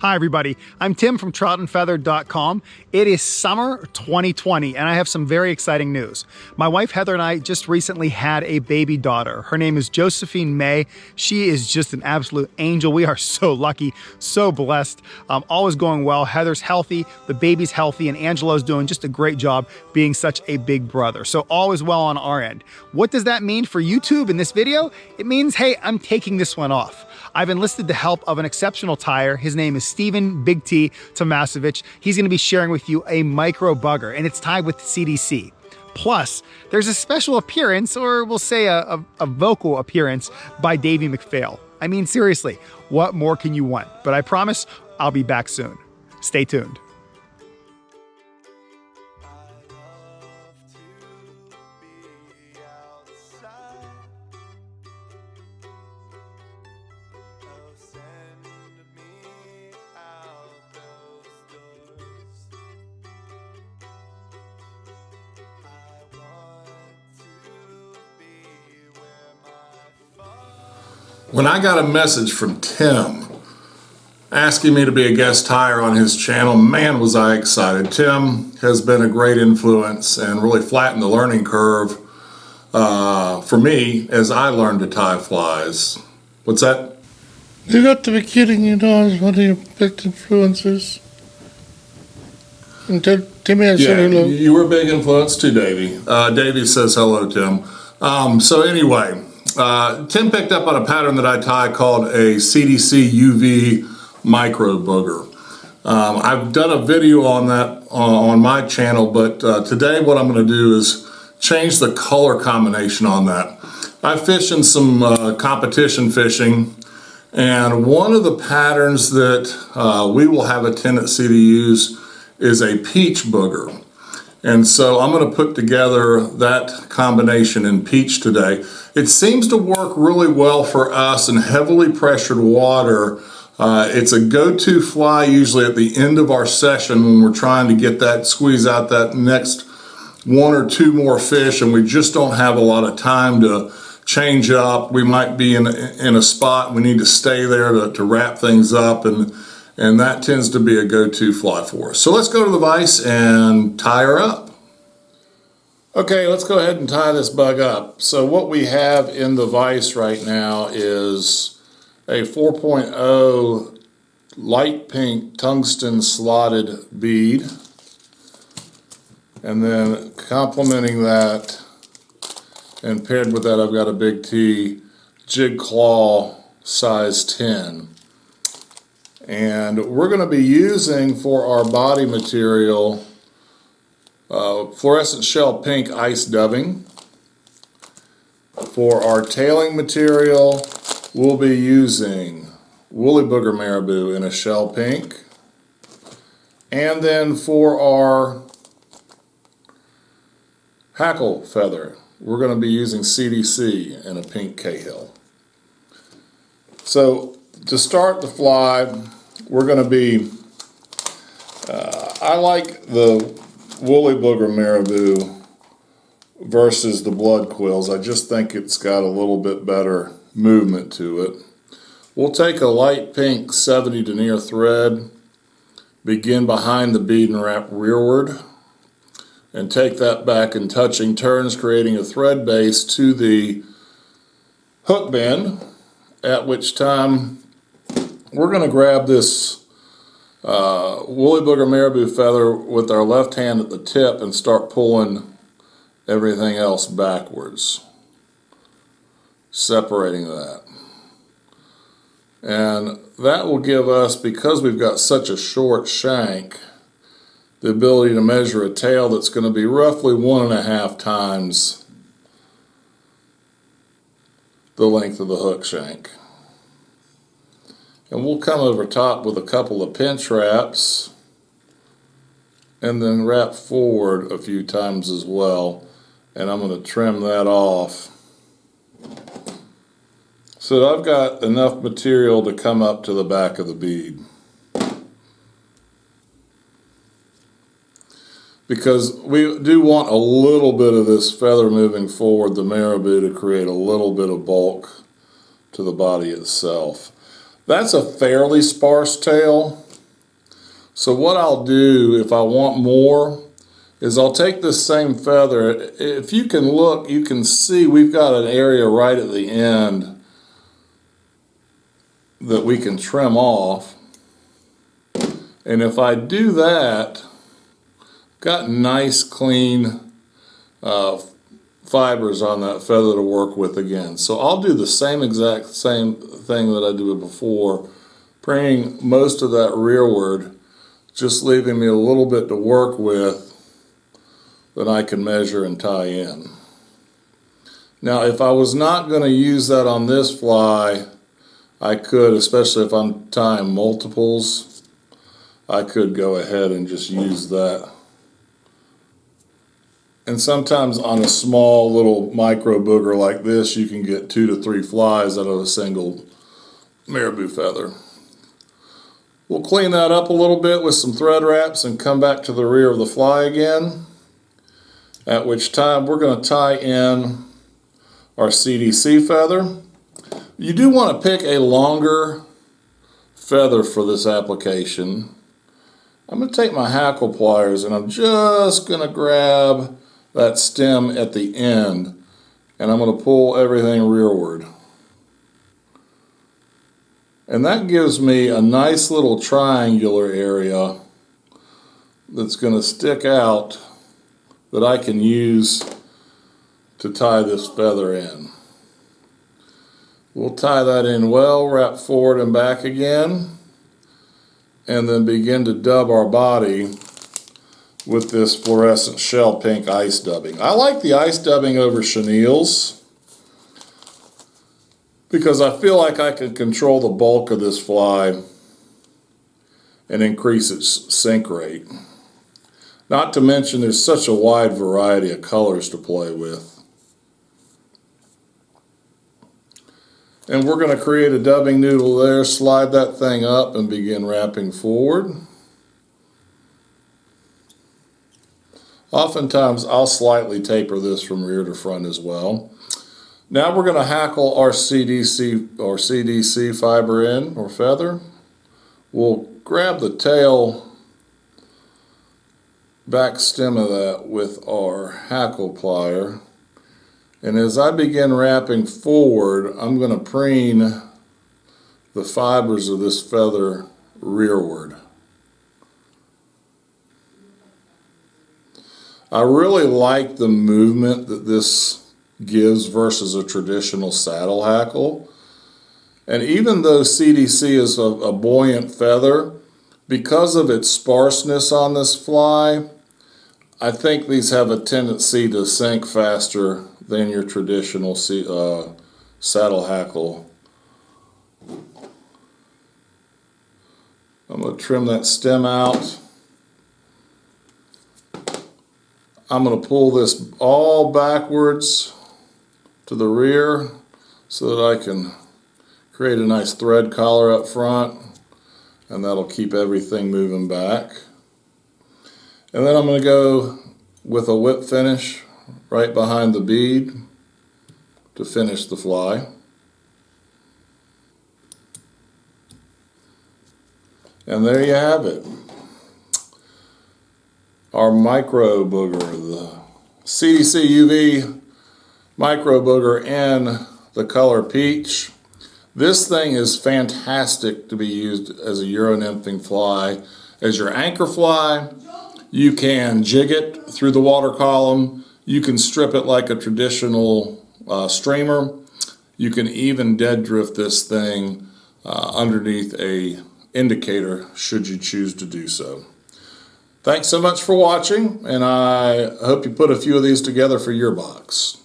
Hi everybody, I'm Tim from troutandfeather.com. It is summer 2020 and I have some very exciting news. My wife Heather and I just recently had a baby daughter. Her name is Josephine May. She is just an absolute angel. We are so lucky, so blessed. All is going well. Heather's healthy, the baby's healthy, and Angelo's doing just a great job being such a big brother. So all is well on our end. What does that mean for YouTube in this video? It means, hey, I'm taking this one off. I've enlisted the help of an exceptional tyer. His name is Stephen Big T Tomasovich. He's going to be sharing with you a micro bugger, and it's tied with CDC. Plus, there's a special appearance, or we'll say a vocal appearance, by Davey McPhail. I mean, seriously, what more can you want? But I promise I'll be back soon. Stay tuned. When I got a message from Tim asking me to be a guest tyer on his channel, man was I excited. Tim has been a great influence and really flattened the learning curve for me as I learned to tie flies. What's that? You got to be kidding, you know, I was one of your big influences. And tell Timmy I said hello. You were a big influence too, Davey. Davey says hello, Tim. So anyway, Tim picked up on a pattern that I tie called a CDC UV Micro Bugger. I've done a video on that on my channel, but today what I'm going to do is change the color combination on that. I fish in some competition fishing, and one of the patterns that we will have a tendency to use is a peach booger. And so I'm going to put together that combination in peach today. It seems to work really well for us in heavily pressured water. It's a go-to fly usually at the end of our session when we're trying to get that, squeeze out that next one or two more fish, and we just don't have a lot of time to change up. We might be in a spot, we need to stay there to wrap things up, and that tends to be a go-to fly for us. So let's go to the vise and tie her up. Okay, let's go ahead and tie this bug up. So what we have in the vise right now is a 4.0 light pink tungsten slotted bead. And then complementing that and paired with that, I've got a Big T jig claw size 10. And we're going to be using for our body material fluorescent shell pink ice dubbing. For our tailing material, we'll be using woolly booger marabou in a shell pink. And then for our hackle feather, we're going to be using CDC in a pink Cahill. So to start the fly, we're going to be, I like the woolly booger marabou versus the blood quills. I just think it's got a little bit better movement to it. We'll take a light pink 70 denier thread, begin behind the bead and wrap rearward, and take that back in touching turns, creating a thread base to the hook bend, at which time we're going to grab this woolly booger marabou feather with our left hand at the tip and start pulling everything else backwards, separating that. And that will give us, because we've got such a short shank, the ability to measure a tail that's going to be roughly 1.5 times the length of the hook shank. And we'll come over top with a couple of pinch wraps and then wrap forward a few times as well. And I'm going to trim that off so that I've got enough material to come up to the back of the bead. Because we do want a little bit of this feather moving forward, the marabou, to create a little bit of bulk to the body itself. That's a fairly sparse tail. So what I'll do if I want more is I'll take this same feather. If you can look, you can see we've got an area right at the end that we can trim off. And if I do that, got nice clean fibers on that feather to work with again. So I'll do the same exact same thing that I did before, preening most of that rearward, just leaving me a little bit to work with that I can measure and tie in. Now if I was not going to use that on this fly, I could, especially if I'm tying multiples, I could go ahead and just use that. And sometimes on a small little micro booger like this, you can get 2 to 3 flies out of a single marabou feather. We'll clean that up a little bit with some thread wraps and come back to the rear of the fly again, at which time we're going to tie in our CDC feather. You do want to pick a longer feather for this application. I'm going to take my hackle pliers and I'm just going to grab that stem at the end and I'm going to pull everything rearward. And that gives me a nice little triangular area that's going to stick out that I can use to tie this feather in. We'll tie that in well, wrap forward and back again, and then begin to dub our body with this fluorescent shell pink ice dubbing. I like the ice dubbing over chenilles because I feel like I can control the bulk of this fly and increase its sink rate. Not to mention there's such a wide variety of colors to play with. And we're going to create a dubbing noodle there, slide that thing up and begin wrapping forward. Oftentimes I'll slightly taper this from rear to front as well. Now we're going to hackle our CDC fiber in, or feather. We'll grab the tail back stem of that with our hackle plier. And as I begin wrapping forward, I'm going to preen the fibers of this feather rearward. I really like the movement that this gives versus a traditional saddle hackle. And even though CDC is a buoyant feather, because of its sparseness on this fly, I think these have a tendency to sink faster than your traditional saddle hackle. I'm going to trim that stem out. I'm going to pull this all backwards to the rear so that I can create a nice thread collar up front, and that'll keep everything moving back. And then I'm going to go with a whip finish right behind the bead to finish the fly. And there you have it. Our micro booger, the CDC UV micro booger in the color peach. This thing is fantastic to be used as a Euro nymphing fly. As your anchor fly, you can jig it through the water column. You can strip it like a traditional streamer. You can even dead drift this thing underneath a indicator should you choose to do so. Thanks so much for watching, and I hope you put a few of these together for your box.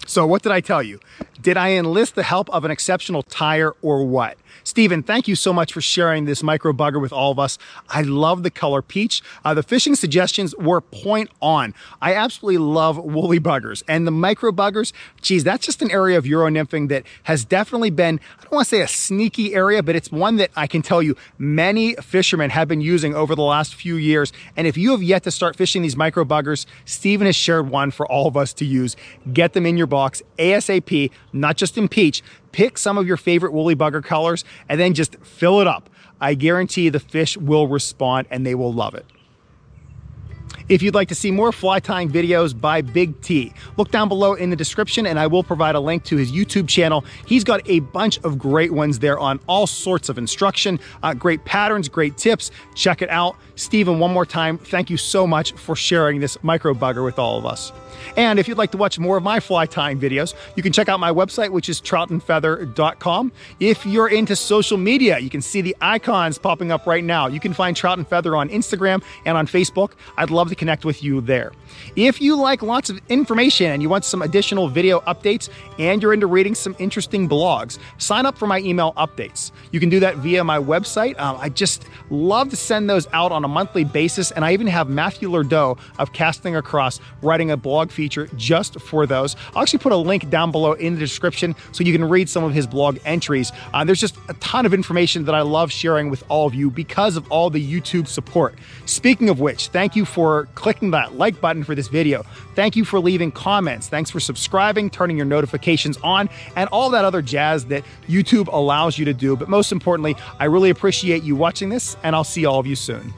So what did I tell you? Did I enlist the help of an exceptional tyer or what? Stephen, thank you so much for sharing this micro bugger with all of us. I love the color peach. The fishing suggestions were point on. I absolutely love woolly buggers, and the micro buggers, geez, that's just an area of Euro nymphing that has definitely been, I don't want to say a sneaky area, but it's one that I can tell you many fishermen have been using over the last few years. And if you have yet to start fishing these micro buggers, Stephen has shared one for all of us to use. Get them in your box ASAP, not just in peach. Pick some of your favorite woolly bugger colors and then just fill it up. I guarantee the fish will respond and they will love it. If you'd like to see more fly tying videos by Big T, look down below in the description and I will provide a link to his YouTube channel. He's got a bunch of great ones there on all sorts of instruction, great patterns, great tips. Check it out. Stephen, one more time, thank you so much for sharing this micro bugger with all of us. And if you'd like to watch more of my fly tying videos, you can check out my website, which is troutandfeather.com. If you're into social media, you can see the icons popping up right now. You can find Trout and Feather on Instagram and on Facebook. I'd love to connect with you there. If you like lots of information and you want some additional video updates and you're into reading some interesting blogs, sign up for my email updates. You can do that via my website. I just love to send those out on a monthly basis, and I even have Matthew Lurdeau of Casting Across writing a blog feature just for those. I'll actually put a link down below in the description so you can read some of his blog entries. There's just a ton of information that I love sharing with all of you because of all the YouTube support. Speaking of which, thank you for clicking that like button for this video. Thank you for leaving comments. Thanks for subscribing, turning your notifications on, and all that other jazz that YouTube allows you to do. But most importantly, I really appreciate you watching this, and I'll see all of you soon.